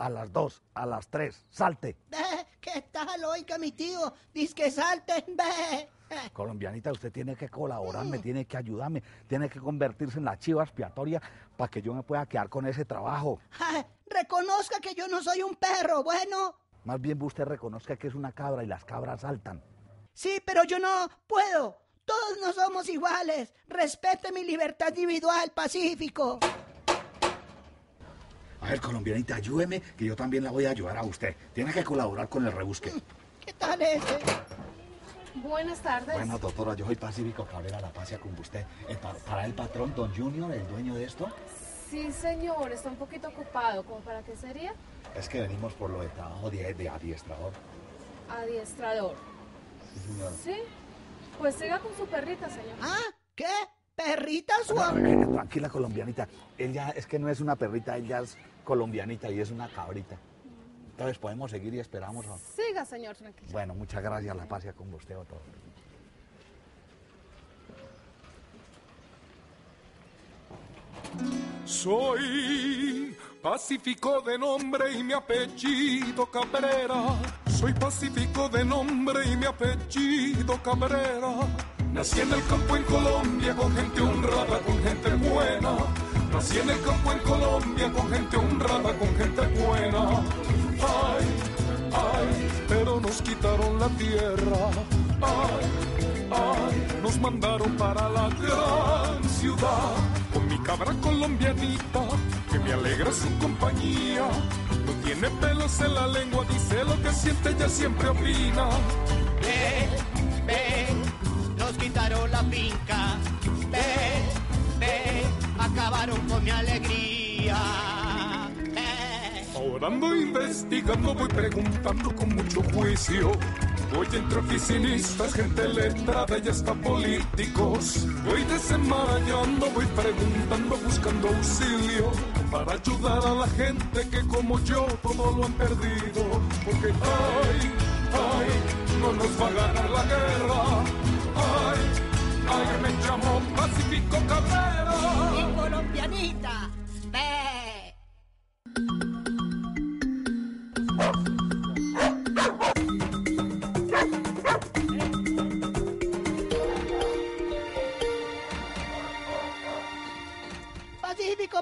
a las 2, a las 3, salte. ¿Qué tal? Oiga, mi tío, dice que salten, ve. Colombianita, usted tiene que colaborarme, tiene que ayudarme, tiene que convertirse en la chiva expiatoria para que yo me pueda quedar con ese trabajo. Reconozca que yo no soy un perro, bueno. Más bien usted reconozca que es una cabra y las cabras saltan. Sí, pero yo no puedo. Todos no somos iguales. Respete mi libertad individual, Pacífico. A ver, colombianita, ayúdeme, que yo también la voy a ayudar a usted. Tiene que colaborar con el rebusque. ¿Qué tal ese? Buenas tardes. Bueno, doctora, yo soy Pacífico Cabrera, la Pacia con usted. ¿Para el patrón, don Junior, el dueño de esto? Sí, señor, está un poquito ocupado. ¿Cómo para qué sería? Es que venimos por lo de trabajo de adiestrador. Adiestrador. Sí, señor. Sí, pues siga con su perrita, señor. ¿Qué? ¿Perrita su Tranquila, colombianita. Ella es que no es una perrita, ella es colombianita y es una cabrita. Entonces podemos seguir y esperamos. Siga, señor, tranquilo. Bueno, muchas gracias, la Pacia con usted o todo. Soy Pacífico de nombre y mi apellido Cabrera. Soy Pacífico de nombre y mi apellido Cabrera. Nací en el campo en Colombia con gente honrada, con gente buena. Nací en el campo en Colombia con gente honrada, con gente buena. Ay, ay, pero nos quitaron la tierra. Ay, ay, nos mandaron para la gran ciudad. Con mi cabra colombianita, que me alegra su compañía. No tiene pelos en la lengua, dice lo que siente, ella siempre opina. Nos quitaron la finca. Acabaron con mi alegría. Ahora ando investigando, voy preguntando con mucho juicio. Voy entre oficinistas, gente letrada y hasta políticos. Voy desenmarañando, voy preguntando, buscando auxilio para ayudar a la gente que como yo todo lo han perdido. Porque ay, ay, no nos va a ganar la guerra. Ay, ay, me llamo Pacífico Cabrera. Y colombianita,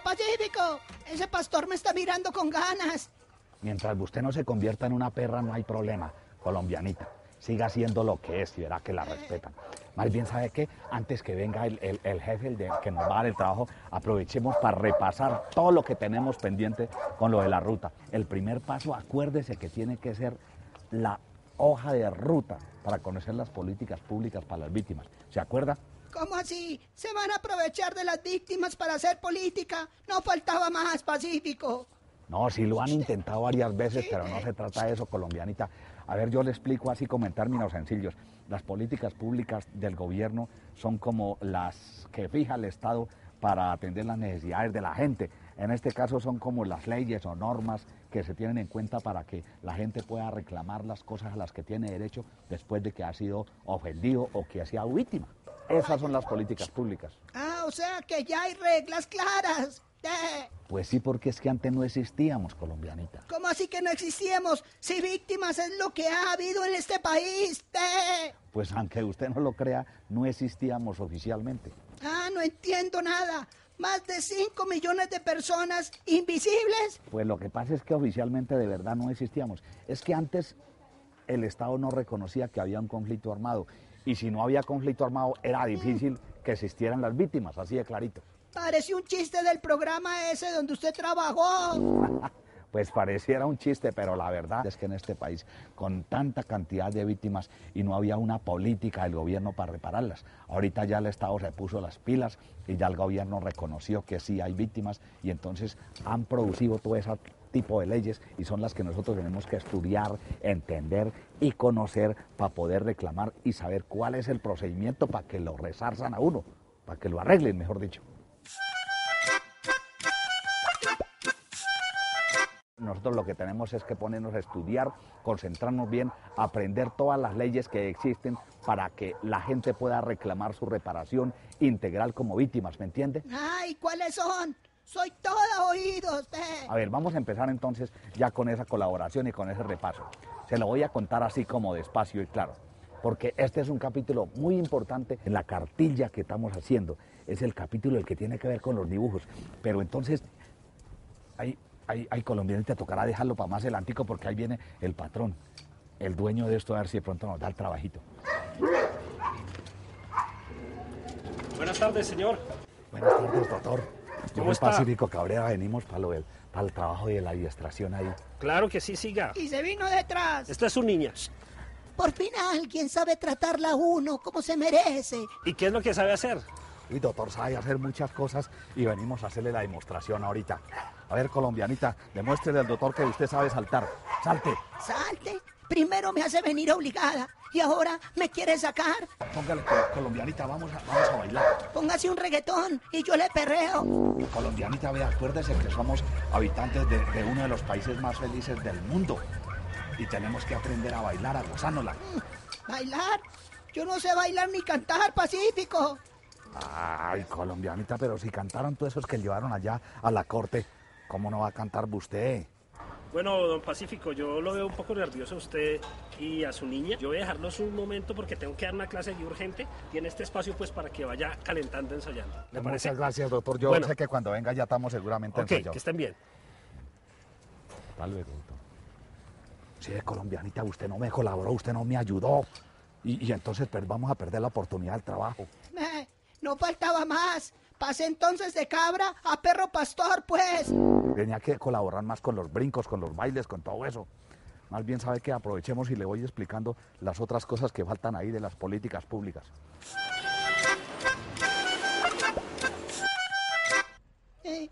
Pacífico, ese pastor me está mirando con ganas. Mientras usted no se convierta en una perra, no hay problema, colombianita. Siga siendo lo que es y verá que la respetan. Más bien, ¿sabe qué? Antes que venga el jefe que nos va a dar el trabajo, aprovechemos para repasar todo lo que tenemos pendiente con lo de la ruta. El primer paso, acuérdese que tiene que ser la hoja de ruta para conocer las políticas públicas para las víctimas. ¿Se acuerda? ¿Cómo así? ¿Se van a aprovechar de las víctimas para hacer política? No faltaba más, Pacífico. No, sí lo han intentado varias veces, pero no se trata de eso, colombianita. A ver, yo le explico así como en términos sencillos. Las políticas públicas del gobierno son como las que fija el Estado para atender las necesidades de la gente. En este caso son como las leyes o normas que se tienen en cuenta para que la gente pueda reclamar las cosas a las que tiene derecho después de que ha sido ofendido o que ha sido víctima. Esas son las políticas públicas. O sea que ya hay reglas claras. Pues sí, porque es que antes no existíamos, colombianita. ¿Cómo así que no existíamos? Si víctimas es lo que ha habido en este país. Pues aunque usted no lo crea, no existíamos oficialmente. No entiendo nada. Más de 5 millones de personas invisibles. Pues lo que pasa es que oficialmente de verdad no existíamos. Es que antes el Estado no reconocía que había un conflicto armado. Y si no había conflicto armado, era difícil que existieran las víctimas, así de clarito. Parece un chiste del programa ese donde usted trabajó. Pues pareciera un chiste, pero la verdad es que en este país, con tanta cantidad de víctimas y no había una política del gobierno para repararlas. Ahorita ya el Estado se puso las pilas y ya el gobierno reconoció que sí hay víctimas y entonces han producido todo ese tipo de leyes y son las que nosotros tenemos que estudiar, entender y conocer para poder reclamar y saber cuál es el procedimiento para que lo resarzan a uno, para que lo arreglen, mejor dicho. Nosotros lo que tenemos es que ponernos a estudiar, concentrarnos bien, aprender todas las leyes que existen para que la gente pueda reclamar su reparación integral como víctimas, ¿me entiende? ¿Y cuáles son? Soy toda oídos, ve. A ver, vamos a empezar entonces ya con esa colaboración y con ese repaso. Se lo voy a contar así como despacio y claro, porque este es un capítulo muy importante en la cartilla que estamos haciendo. Es el capítulo el que tiene que ver con los dibujos. Pero entonces, hay colombiano, te tocará dejarlo para más adelantico porque ahí viene el patrón, el dueño de esto, a ver si de pronto nos da el trabajito. Buenas tardes, señor. Buenas tardes, doctor. Yo ¿Cómo soy está? Pacífico Cabrera, venimos para el trabajo de la adiestración ahí. Claro que sí, siga. Y se vino detrás. Esta es su niña. Por fin alguien sabe tratarla a uno como se merece. ¿Y qué es lo que sabe hacer? Y doctor sabe hacer muchas cosas y venimos a hacerle la demostración ahorita. A ver, colombianita, demuéstrele al doctor que usted sabe saltar. ¡Salte! Salte. Primero me hace venir obligada y ahora me quiere sacar. Póngale, colombianita, vamos a bailar. Póngase un reggaetón y yo le perreo. Colombianita, vea, acuérdese que somos habitantes de uno de los países más felices del mundo. Y tenemos que aprender a bailar, a gozárnosla. ¿Bailar? Yo no sé bailar ni cantar, Pacífico. Ay, colombianita, pero si cantaron todos esos que llevaron allá a la corte, ¿cómo no va a cantar usted? Bueno, don Pacífico, yo lo veo un poco nervioso a usted y a su niña. Yo voy a dejarlos un momento porque tengo que dar una clase allí urgente. Tiene este espacio pues para que vaya calentando, ensayando. ¿Le parece? Muchas gracias, doctor. Yo Bueno. sé que cuando venga ya estamos seguramente Ok, ensayados. que estén bien. Hasta luego, doctor. Sí, colombianita, usted no me colaboró, usted no me ayudó. Y entonces pues, vamos a perder la oportunidad del trabajo. No faltaba más. Pase entonces de cabra a perro pastor, pues. Tenía que colaborar más con los brincos, con los bailes, con todo eso. Más bien sabe que aprovechemos y le voy explicando las otras cosas que faltan ahí de las políticas públicas.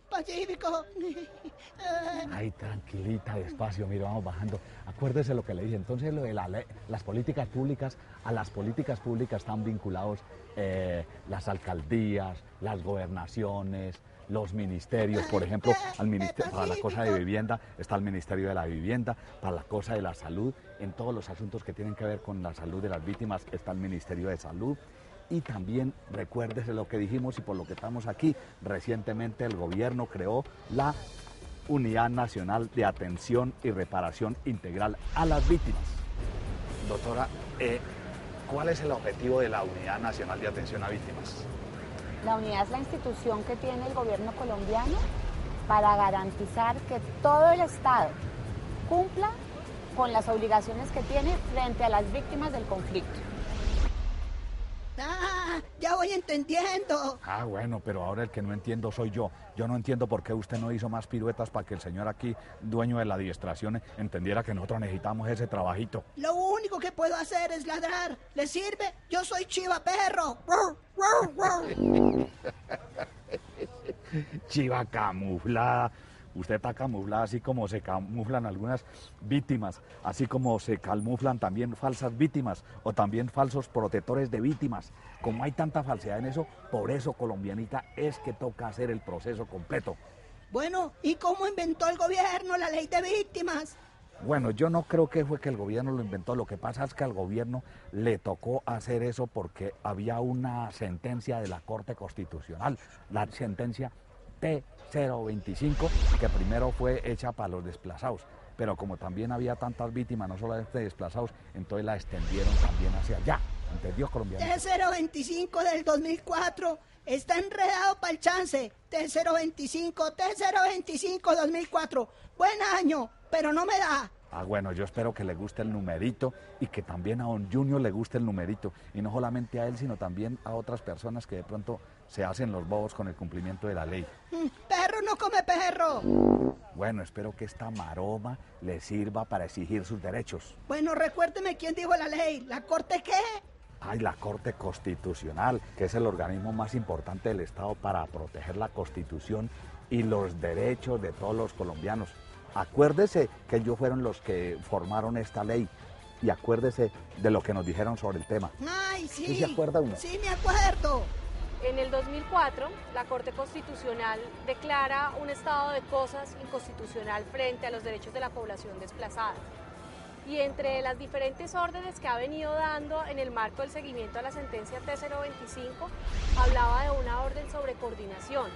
Pacífico. Ay, tranquilita, despacio, mire, vamos bajando. Acuérdese lo que le dije. Entonces, lo de las políticas públicas, a las políticas públicas están vinculados las alcaldías, las gobernaciones, los ministerios. Por ejemplo, para la cosa de vivienda está el Ministerio de la Vivienda, para la cosa de la salud, en todos los asuntos que tienen que ver con la salud de las víctimas está el Ministerio de Salud. Y también recuérdese lo que dijimos y por lo que estamos aquí. Recientemente el gobierno creó la Unidad Nacional de Atención y Reparación Integral a las Víctimas. Doctora, ¿cuál es el objetivo de la Unidad Nacional de Atención a Víctimas? La unidad es la institución que tiene el gobierno colombiano para garantizar que todo el Estado cumpla con las obligaciones que tiene frente a las víctimas del conflicto. Ah, ya voy entendiendo. Ah, bueno, pero ahora el que no entiendo soy yo. Yo no entiendo por qué usted no hizo más piruetas para que el señor aquí, dueño de la adiestración, entendiera que nosotros necesitamos ese trabajito. Lo único que puedo hacer es ladrar. ¿Le sirve? Yo soy Chiva Perro. Chiva camuflada. Usted está camuflada así como se camuflan algunas víctimas, así como se camuflan también falsas víctimas o también falsos protectores de víctimas. Como hay tanta falsedad en eso, por eso, colombianita, es que toca hacer el proceso completo. Bueno, ¿y cómo inventó el gobierno la ley de víctimas? Bueno, yo no creo que fue que el gobierno lo inventó. Lo que pasa es que al gobierno le tocó hacer eso porque había una sentencia de la Corte Constitucional, la sentencia T025, que primero fue hecha para los desplazados, pero como también había tantas víctimas, no solamente desplazados, entonces la extendieron también hacia allá. ¿Entendió, colombiano? T025 del 2004 está enredado para el chance. T025 2004. Buen año, pero no me da. Ah, bueno, yo espero que le guste el numerito y que también a don Junior le guste el numerito. Y no solamente a él, sino también a otras personas que de pronto se hacen los bobos con el cumplimiento de la ley. Perro no come perro. Bueno, espero que esta maroma le sirva para exigir sus derechos. Bueno, recuérdeme quién dijo la ley. ¿La Corte qué? Ay, la Corte Constitucional, que es el organismo más importante del Estado para proteger la Constitución y los derechos de todos los colombianos. Acuérdese que ellos fueron los que formaron esta ley y acuérdese de lo que nos dijeron sobre el tema. Ay, sí. ¿Sí se acuerda uno? Sí, me acuerdo. En el 2004, la Corte Constitucional declara un estado de cosas inconstitucional frente a los derechos de la población desplazada. Y entre las diferentes órdenes que ha venido dando en el marco del seguimiento a la sentencia T025, hablaba de una orden sobre coordinación.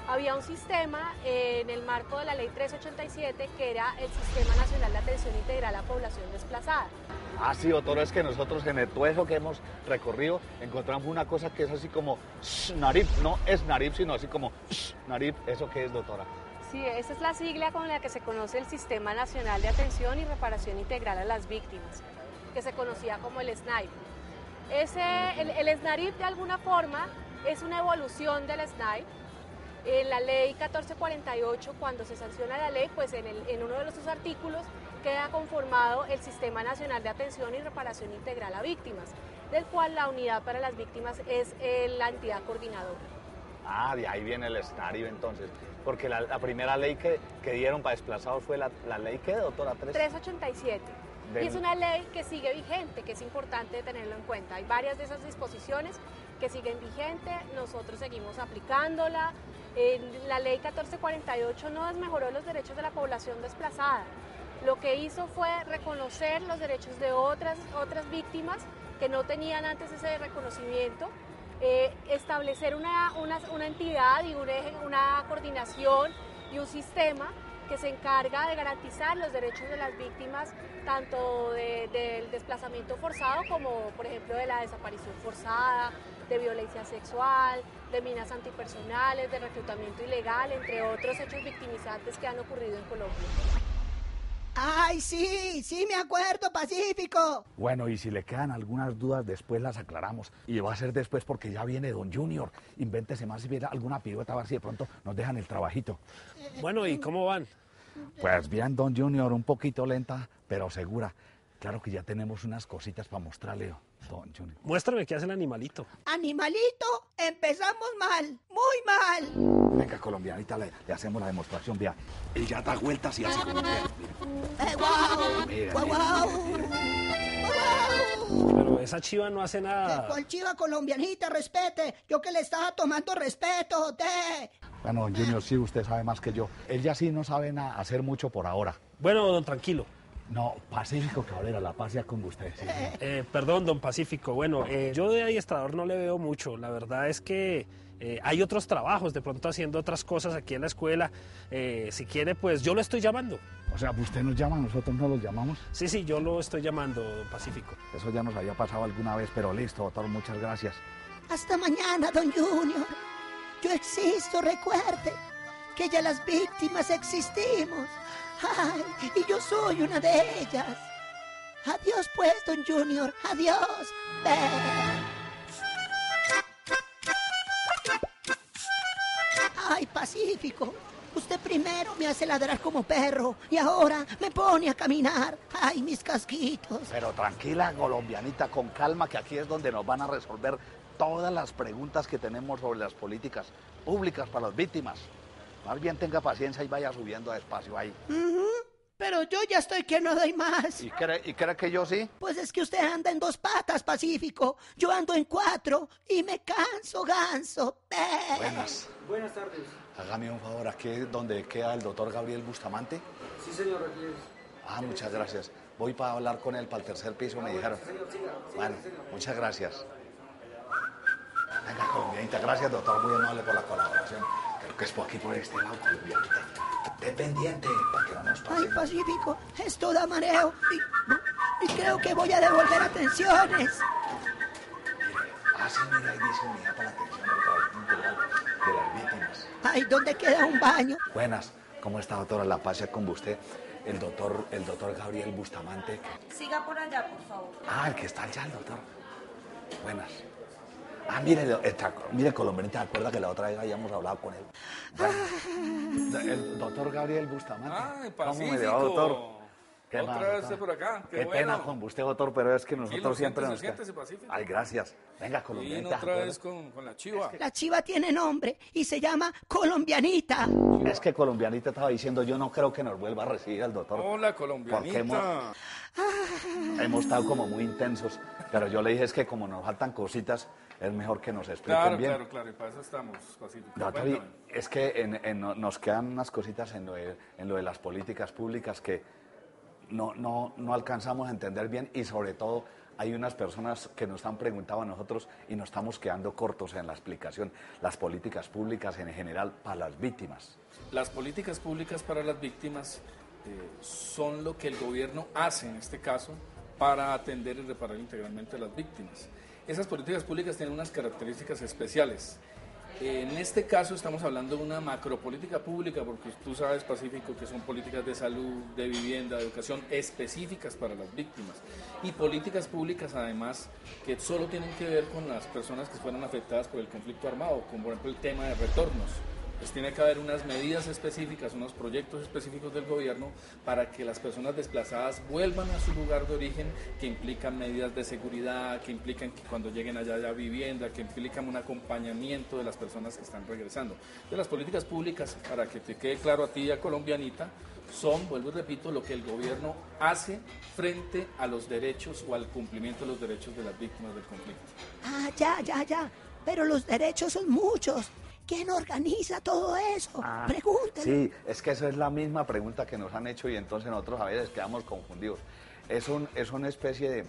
había un sistema en el marco de la ley 387 que era el Sistema Nacional de Atención Integral a Población Desplazada. Ah, sí, doctora, es que nosotros en todo eso que hemos recorrido encontramos una cosa que es así como NARIP, no es NARIP, sino así como NARIP. ¿Eso qué es, doctora? Sí, esa es la sigla con la que se conoce el Sistema Nacional de Atención y Reparación Integral a las Víctimas, que se conocía como el SNAIP. El SNARIP de alguna forma es una evolución del SNAIP. En la ley 1448, cuando se sanciona la ley, pues en uno de sus artículos queda conformado el Sistema Nacional de Atención y Reparación Integral a Víctimas, del cual la Unidad para las Víctimas es la entidad coordinadora. Ah, de ahí viene el SNARIP entonces, porque la primera ley que dieron para desplazados fue la ley, ¿qué, doctora? 387. Y es una ley que sigue vigente, que es importante tenerlo en cuenta. Hay varias de esas disposiciones que siguen vigentes, nosotros seguimos aplicándola. La ley 1448 no desmejoró los derechos de la población desplazada. Lo que hizo fue reconocer los derechos de otras víctimas que no tenían antes ese reconocimiento, establecer una entidad y una coordinación y un sistema que se encarga de garantizar los derechos de las víctimas, tanto del desplazamiento forzado como, por ejemplo, de la desaparición forzada, de violencia sexual, de minas antipersonales, de reclutamiento ilegal, entre otros hechos victimizantes que han ocurrido en Colombia. ¡Ay, sí me acuerdo, Pacífico! Bueno, y si le quedan algunas dudas, después las aclaramos. Y va a ser después porque ya viene Don Junior. Invéntese más si viene alguna pirueta, a ver si de pronto nos dejan el trabajito. Bueno, ¿y cómo van? Pues bien, Don Junior, un poquito lenta, pero segura. Claro que ya tenemos unas cositas para mostrarle, Don Junior. Muéstrame qué hace el animalito. ¡Animalito! Empezamos mal, muy mal. Venga, colombianita, le hacemos la demostración, vea. Él ya da vueltas y hace como... ¡Guau! Mira, ¡Guau! ¡Guau! Pero esa chiva no hace nada. ¿Cuál chiva colombianita? Respete. Yo que le estaba tomando respeto, te. Bueno, Don Junior, sí, usted sabe más que yo. Él ya sí no sabe hacer mucho por ahora. Bueno, don Tranquilo. No, Pacífico Cabrera, la paz sea con usted. Sí. Perdón, don Pacífico. Bueno, yo de adiestrador no le veo mucho. La verdad es que hay otros trabajos, de pronto haciendo otras cosas aquí en la escuela. Si quiere, pues yo lo estoy llamando. O sea, usted nos llama, nosotros no los llamamos. Sí, yo lo estoy llamando, don Pacífico. Eso ya nos había pasado alguna vez, pero listo, doctor, muchas gracias. Hasta mañana, don Junior. Yo existo, recuerde que ya las víctimas existimos. Ay, y yo soy una de ellas. Adiós pues, don Junior, adiós. Ay, Pacífico, usted primero me hace ladrar como perro y ahora me pone a caminar. Ay, mis casquitos. Pero tranquila, colombianita, con calma, que aquí es donde nos van a resolver todas las preguntas que tenemos sobre las políticas públicas para las víctimas. Más bien tenga paciencia y vaya subiendo despacio ahí. Pero yo ya estoy que no doy más. ¿Y cree que yo sí? Pues es que usted anda en 2 patas, Pacífico. Yo ando en 4 y me canso, ganso. Buenas tardes. Hágame un favor, ¿aquí es donde queda el doctor Gabriel Bustamante? Sí, señor, aquí es. Ah, muchas gracias. Voy para hablar con él para el 3er piso, me dijeron. Sí, señor, siga. Bueno, muchas gracias. Venga, colombianita, gracias, doctor, muy amable por la colaboración. Creo que es por aquí, por este lado, colombianita. Esté pendiente, para que no nos pase. Ay, Pacífico, esto da mareo. Y creo que voy a devolver atenciones. Sí, mira, ahí dice unidad para la atención del trabajo integral de las víctimas. Ay, ¿dónde queda un baño? Buenas, ¿cómo está, doctora? La paz sea con usted. El doctor Gabriel Bustamante. Siga por allá, por favor. Ah, el que está allá, el doctor. Buenas. Ah, mire, colombianita, ¿te acuerdas que la otra vez habíamos hablado con él? Bueno, el doctor Gabriel Bustamante. Ah, ¿Cómo me dio, doctor? ¿Qué otra vez usted por acá? Qué pena con usted, doctor, pero es que nosotros siempre nos... Siéntese, Pacífico. Ay, gracias. Venga, Y colombianita. otra vez con la chiva. La chiva tiene nombre y se llama Colombianita. Es que colombianita estaba diciendo, yo no creo que nos vuelva a recibir el doctor. Hola, colombianita. Porque hemos estado como muy intensos, pero yo le dije es que como nos faltan cositas, es mejor que nos expliquen bien. Claro, y para eso estamos, Pacífico. Doctor, es que nos quedan unas cositas en lo de las políticas públicas que no alcanzamos a entender bien y sobre todo hay unas personas que nos han preguntado a nosotros y nos estamos quedando cortos en la explicación. Las políticas públicas en general para las víctimas. Las políticas públicas para las víctimas son lo que el gobierno hace en este caso para atender y reparar integralmente a las víctimas. Esas políticas públicas tienen unas características especiales. En este caso estamos hablando de una macropolítica pública, porque tú sabes, Pacífico, que son políticas de salud, de vivienda, de educación específicas para las víctimas, y políticas públicas además que solo tienen que ver con las personas que fueron afectadas por el conflicto armado, como por ejemplo el tema de retornos. Pues tiene que haber unas medidas específicas, unos proyectos específicos del gobierno para que las personas desplazadas vuelvan a su lugar de origen, que implican medidas de seguridad, que implican que cuando lleguen allá haya vivienda, que implican un acompañamiento de las personas que están regresando. De las políticas públicas, para que te quede claro a ti y a Colombianita, son, vuelvo y repito, lo que el gobierno hace frente a los derechos o al cumplimiento de los derechos de las víctimas del conflicto. Ah, ya, pero los derechos son muchos. ¿Quién organiza todo eso? Pregúntenle. Sí, es que esa es la misma pregunta que nos han hecho y entonces nosotros a veces quedamos confundidos. Es una especie de...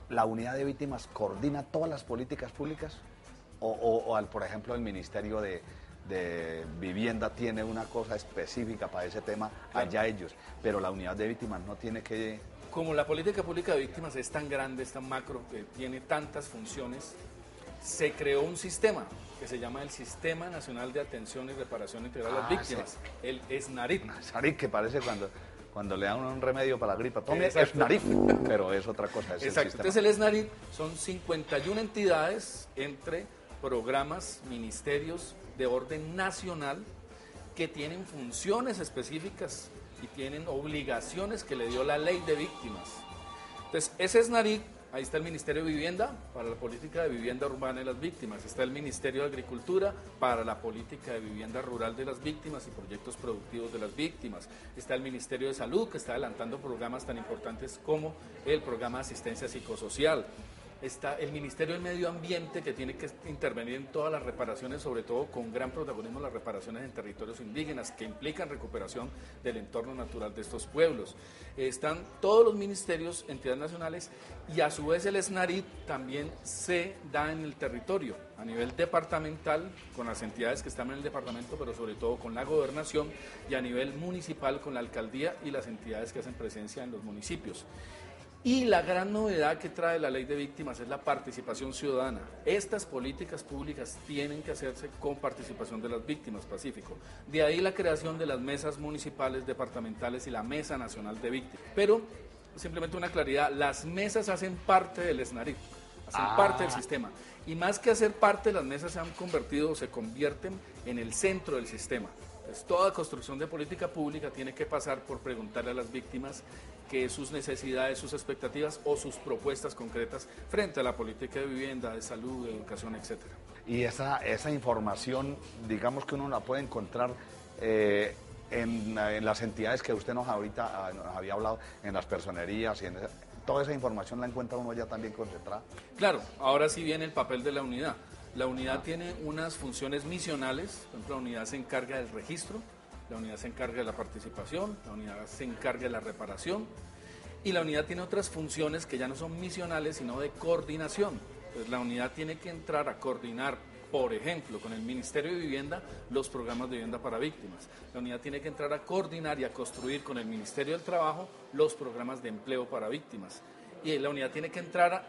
¿La unidad de víctimas coordina todas las políticas públicas? Por ejemplo, el Ministerio de Vivienda tiene una cosa específica para ese tema, claro, allá ellos, pero la unidad de víctimas no tiene que... Como la política pública de víctimas es tan grande, es tan macro, que tiene tantas funciones, se creó un sistema que se llama el Sistema Nacional de Atención y Reparación Integral a las Víctimas, sí, el SNARIP. SNARIP, que parece cuando le dan un remedio para la gripa, tome SNARIP, pero es otra cosa. Es exacto, entonces el SNARIP son 51 entidades entre programas, ministerios de orden nacional que tienen funciones específicas y tienen obligaciones que le dio la ley de víctimas. Entonces, ese SNARIP, ahí está el Ministerio de Vivienda para la política de vivienda urbana de las víctimas, está el Ministerio de Agricultura para la política de vivienda rural de las víctimas y proyectos productivos de las víctimas, está el Ministerio de Salud que está adelantando programas tan importantes como el programa de asistencia psicosocial, está el Ministerio del Medio Ambiente que tiene que intervenir en todas las reparaciones, sobre todo con gran protagonismo las reparaciones en territorios indígenas que implican recuperación del entorno natural de estos pueblos. Están todos los ministerios, entidades nacionales y a su vez el SNARIP también se da en el territorio a nivel departamental con las entidades que están en el departamento, pero sobre todo con la gobernación, y a nivel municipal con la alcaldía y las entidades que hacen presencia en los municipios. Y la gran novedad que trae la ley de víctimas es la participación ciudadana. Estas políticas públicas tienen que hacerse con participación de las víctimas, Pacífico. De ahí la creación de las mesas municipales, departamentales y la Mesa Nacional de Víctimas. Pero, simplemente una claridad, las mesas hacen parte del SNARIP, hacen parte del sistema. Y más que hacer parte, las mesas se han convertido o se convierten en el centro del sistema. Entonces, toda construcción de política pública tiene que pasar por preguntarle a las víctimas que sus necesidades, sus expectativas o sus propuestas concretas frente a la política de vivienda, de salud, de educación, etcétera. Y esa información, digamos que uno la puede encontrar en las entidades que usted nos había hablado, en las personerías, y toda esa información la encuentra uno ya también concentrada. Claro, ahora sí viene el papel de la unidad. La unidad tiene unas funciones misionales, por ejemplo, la unidad se encarga del registro, la unidad se encarga de la participación, la unidad se encarga de la reparación y la unidad tiene otras funciones que ya no son misionales sino de coordinación. Entonces la unidad tiene que entrar a coordinar, por ejemplo, con el Ministerio de Vivienda los programas de vivienda para víctimas. La unidad tiene que entrar a coordinar y a construir con el Ministerio del Trabajo los programas de empleo para víctimas. Y la unidad tiene que entrar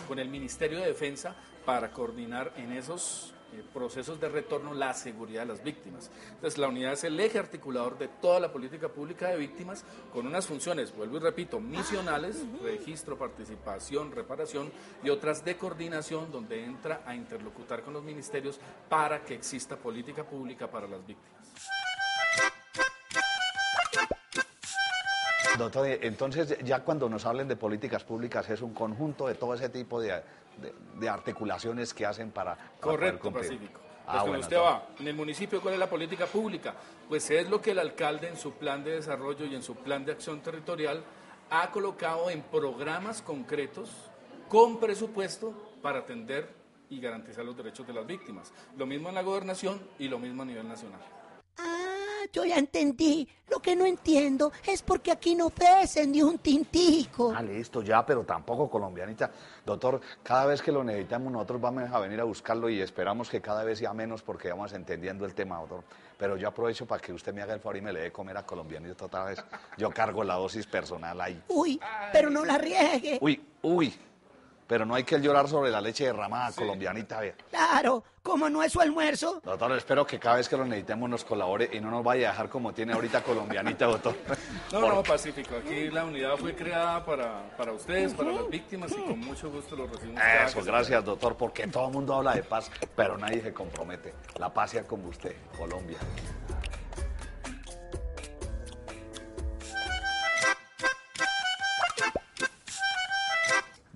con el Ministerio de Defensa para coordinar en esos procesos de retorno la seguridad de las víctimas. Entonces la unidad es el eje articulador de toda la política pública de víctimas con unas funciones, vuelvo y repito, misionales, registro, participación, reparación y otras de coordinación donde entra a interlocutar con los ministerios para que exista política pública para las víctimas. Doctor, entonces ya cuando nos hablen de políticas públicas es un conjunto de todo ese tipo de articulaciones que hacen para correcto, Pacífico. Pues cuando usted va en el municipio, ¿cuál es la política pública? Pues es lo que el alcalde en su plan de desarrollo y en su plan de acción territorial ha colocado en programas concretos con presupuesto para atender y garantizar los derechos de las víctimas. Lo mismo en la gobernación y lo mismo a nivel nacional. Yo ya entendí. Lo que no entiendo es porque aquí no ofrecen ni un tintico. Ah, listo, ya, pero tampoco, colombianita. Doctor, cada vez que lo necesitamos nosotros vamos a venir a buscarlo y esperamos que cada vez sea menos porque vamos entendiendo el tema, doctor. Pero yo aprovecho para que usted me haga el favor y me le dé comer a colombianita otra vez. Yo cargo la dosis personal ahí. Uy, pero no la riegue. Uy. Pero no hay que llorar sobre la leche derramada, sí. Colombianita, vea. Claro, como no es su almuerzo. Doctor, espero que cada vez que lo necesitemos nos colabore y no nos vaya a dejar como tiene ahorita colombianita, doctor. No, Pacífico, aquí la unidad fue creada para ustedes, para las víctimas y con mucho gusto lo recibimos. Eso, gracias, doctor, porque todo el mundo habla de paz, pero nadie se compromete. La paz sea con usted, Colombia.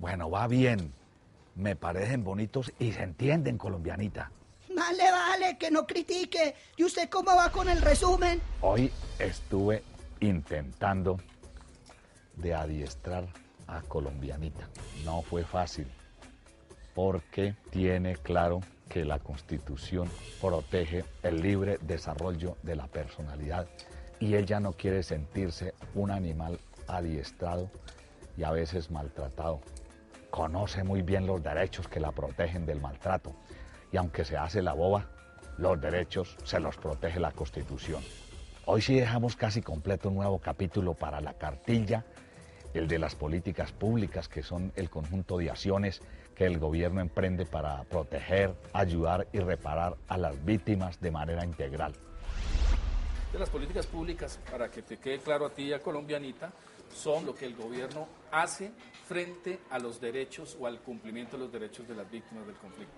Bueno, va bien. Me parecen bonitos y se entienden, colombianita. Vale, que no critique. ¿Y usted cómo va con el resumen? Hoy estuve intentando de adiestrar a colombianita. No fue fácil, porque tiene claro que la Constitución protege el libre desarrollo de la personalidad y ella no quiere sentirse un animal adiestrado y a veces maltratado. Conoce muy bien los derechos que la protegen del maltrato y aunque se hace la boba, los derechos se los protege la Constitución. Hoy sí dejamos casi completo un nuevo capítulo para la cartilla, el de las políticas públicas, que son el conjunto de acciones que el gobierno emprende para proteger, ayudar y reparar a las víctimas de manera integral. De las políticas públicas, para que te quede claro a ti y a colombianita, son lo que el gobierno hace frente a los derechos o al cumplimiento de los derechos de las víctimas del conflicto.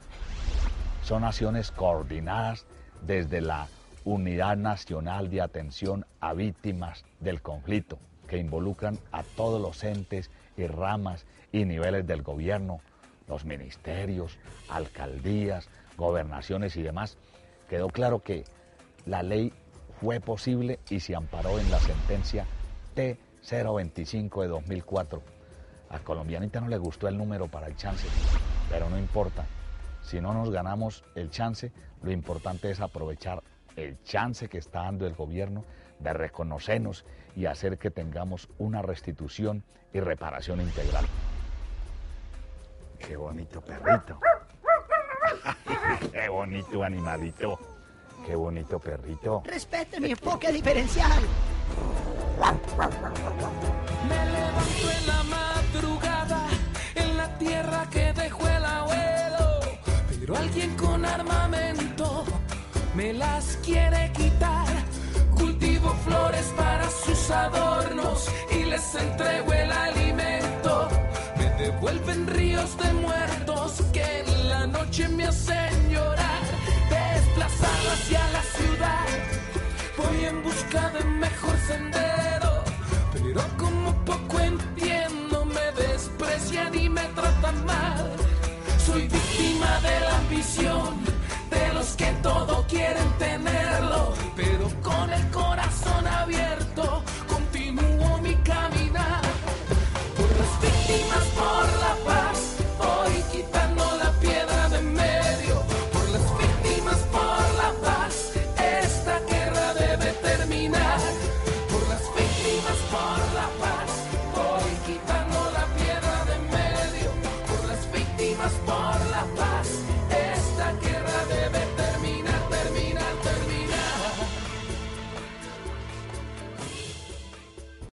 Son acciones coordinadas desde la Unidad Nacional de Atención a Víctimas del Conflicto, que involucran a todos los entes y ramas y niveles del gobierno, los ministerios, alcaldías, gobernaciones y demás. Quedó claro que la ley fue posible y se amparó en la sentencia T025 de 2004. A colombianita no le gustó el número para el chance, pero no importa. Si no nos ganamos el chance, lo importante es aprovechar el chance que está dando el gobierno de reconocernos y hacer que tengamos una restitución y reparación integral. ¡Qué bonito perrito! ¡Qué bonito animalito! ¡Qué bonito perrito! Respete mi enfoque diferencial. Me levanto en la madrugada, en la tierra que dejó el abuelo, pero alguien con armamento me las quiere quitar. Cultivo flores para sus adornos y les entrego el alimento. Me devuelven ríos de muertos que en la noche me hacen llorar. Desplazado hacia la ciudad, voy en busca de mejor sendero, pero como poco entiendo me desprecian y me tratan mal. Soy víctima de la ambición de los que todo quieren tenerlo, pero con el corazón abierto continúo mi caminar. Por las víctimas, por la paz, voy quitando la piedra de medio. Por las víctimas, por la paz, esta guerra debe terminar. Por las víctimas, por la paz, voy quitando la piedra de medio. Por las víctimas, por la paz.